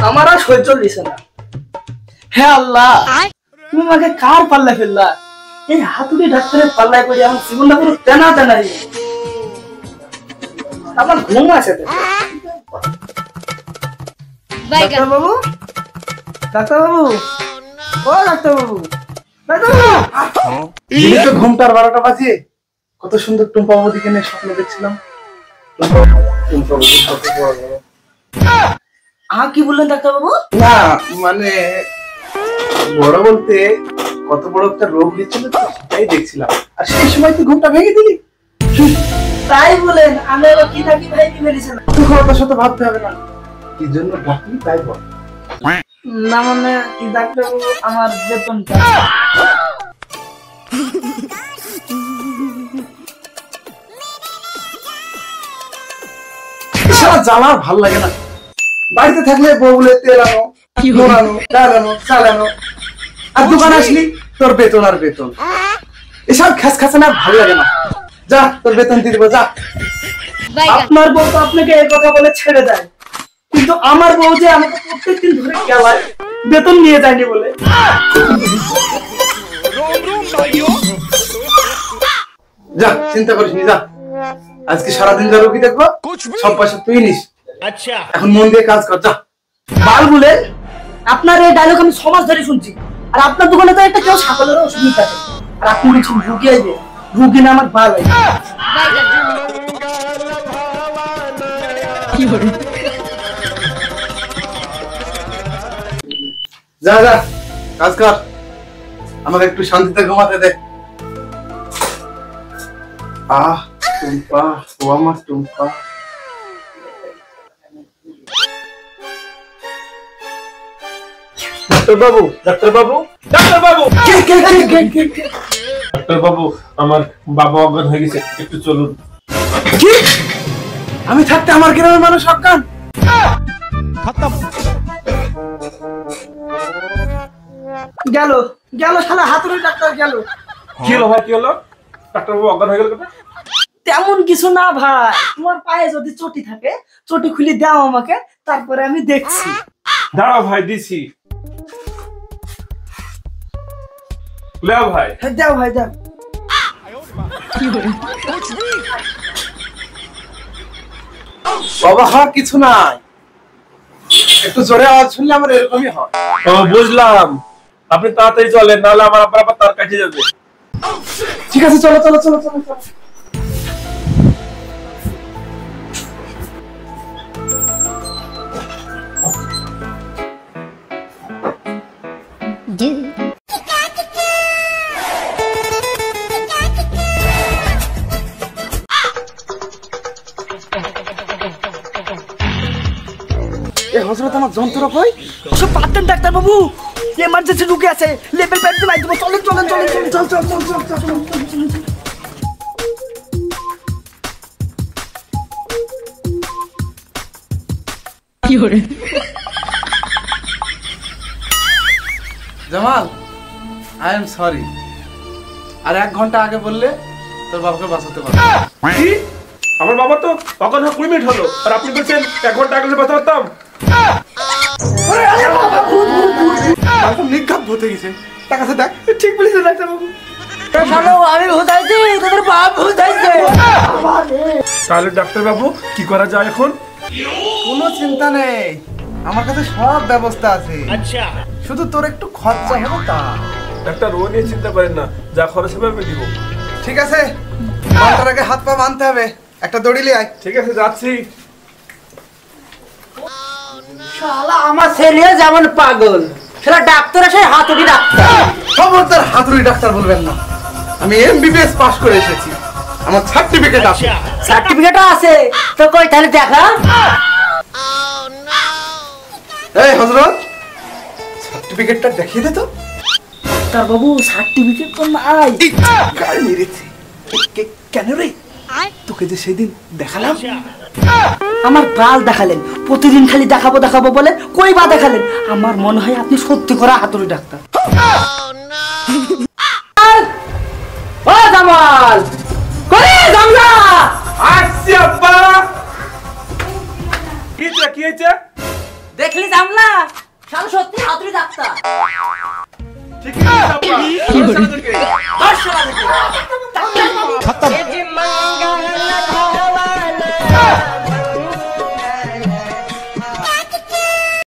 আমার আর সহ্য দিছে না। হে আল্লাহ, তুমি আমাকে কার পাল্লা ফেললা? এই হাতুড়ি ডাক্তারের পাল্লায় পড়ে আমার জীবনটা পুরো টানা টানা হয়ে গেল। আমার ঘুম আসে। ডাক্তার বাবু, ডাক্তার বাবু, ও ডাক্তার বাবু, ডাক্তার বাবু। ঘুমটার 12টা বাজে, কত সুন্দর টুম্পা বৌদিকে নিয়ে স্বপ্ন দেখছিলাম। কি বললেন ডাক্তার বাবু? না মানে বড় বলতে কত বড় একটা রোগ হয়েছিল তাই দেখছিলাম, আর সেই সময় তুই ঘুমটা ভেঙে দিলি। তাই বলেন? আমি আবার কি থাকি ভাই, কি মেডিসিন তুই খবরটার সাথে ভাবতে হবে না, কি জন্য ডাকলি তাই বল। না মানে কি ডাক্তার বাবু, আমার বেতনটা সারা জ্বালা ভাল লাগে না। বাড়িতে থাকলে বউ বলে তেল আনো, নুন আনো, ডাল আনো, চাল আনো, আর দোকান আসলি তোর বেতন আর বেতন। এসব খাস খাসে না, ভালো লাগে না। যা তোর বেতন দিয়ে দেবো, যা। আপনার বউ তো আপনাকে এই কথা বলে ছেড়ে দেয়, কিন্তু আমার বউ যে আমাকে প্রত্যেকদিন ধরে গেলায় বেতন নিয়ে যায়নি বলে। যা চিন্তা করিস নি, যা। আজকে সারাদিন যা রোগী দেখবো, সব পয়সা তুই নিস। আচ্ছা এখন মন দিয়ে কাজ কর, যা। বাল বলে আপনার এই ডায়লগ আমি সমাজ ধরে শুনছি, আর আপনার দোকানে তো একটা কেউ ছাগলের ওষুধ নিতে আসে, আর আপনি বলছেন রুগী আইবে। রুগী না আমার বাল আইবে। যা যা কাজ কর, আমাকে একটু শান্তিতে ঘুমাতে দে। টুম্পা, ও আমার টুম্পা। ডাক্তার বাবু, ডাক্তার বাবু, ডাক্তার বাবু, ডাক্তার বাবু, আমার বাবা অজ্ঞান হয়ে গেছে, একটু চলুন। কি? আমি থাকতে আমার গ্রামের মানুষ অজ্ঞান? গেল গেল শালা হাতুড়ি ডাক্তার গেল। কি হলো ভাই, কি হলো? ডাক্তার বাবু অজ্ঞান হয়ে গেল কেন? তেমন কিছু না ভাই, তোমার পায়ে যদি চটি থাকে চটি খুলে দাও আমাকে, তারপরে আমি দেখছি। দাঁড়াও ভাই, দিছি। দাও ভাই, দাও ভাই, দাও। বাবা হ্যাঁ কিছু নাই, একটু জোরে আওয়াজ শুনলে আমার এরকমই হয়। বুঝলাম, আপনি তাড়াতাড়ি চলেন, নাহলে আমার আবার তার কাছে যাবে। ঠিক আছে, চলো চলো চলো চলো চলো। হযরত আমার যন্ত্র কই? সব পাতেন ডাক্তার বাবু, এমার্জেন্সি রুগী আছে, লেভেল 5 দিবাই দেব। চলেন চলেন চলেন চল চল চল চল চল। কি হরে জামাল, আই এম সরি। আর 1 ঘন্টা আগে বললে তোর বাবাকে বাঁচাতে পারবো। কি? আমার বাবা তো তখন 20 মিনিট হলো, আর আপনি বলছেন 1 ঘন্টা আগে বাঁচাতে পারতাম? নিঘাত ভূত হয়ে গেছে। ঠিক বলেছেন ডাক্তার বাবু। আমি ভূত আইছি, তোদের বাপ ভূত আইছে। তাহলে ডাক্তার বাবু কি করা যায় এখন? কোনো চিন্তা নেই, আমার কাছে সব ব্যবস্থা আছে। আচ্ছা, শুধু তোর একটু খরচা হবে তা। ডাক্তার ও নিয়ে চিন্তা করেন না, যা খরচ হবে আমি দিব। ঠিক আছে, মাথার আগে হাত পা বাঁধতে হবে, একটা দড়ি নিয়ে আয়। ঠিক আছে, যাচ্ছি। শালা আমার ছেলে যেমন পাগল, শালা ডাক্তার এসে হাতুড়ি ডাক্তার। খবরদার হাতুড়ি ডাক্তার বলবেন না, আমি এমবিবিএস পাস করে এসেছি, আমার সার্টিফিকেট আছে। সার্টিফিকেটও আছে তো কই, তাহলে দেখা। এই হযরত, সার্টিফিকেটটা দেখিয়ে দে তো। ডাক্তার বাবু সার্টিফিকেট তো নাই। গায়ে মেরেছে কেন রে? তোকে যে সেদিন দেখালাম, আমার বাল দেখালেন, প্রতিদিন খালি দেখাবো দেখাবো বলে কই বা দেখালেন। আমার মনে হয় আপনি সত্যি করা হাতুড়ি ডাক্তার। ও জামাল, কই জামলা? আসছি আব্বা। কি হয়েছে? দেখলি জামলা শালা সত্যি হাতুড়ি ডাক্তার ঠিক আছে ধর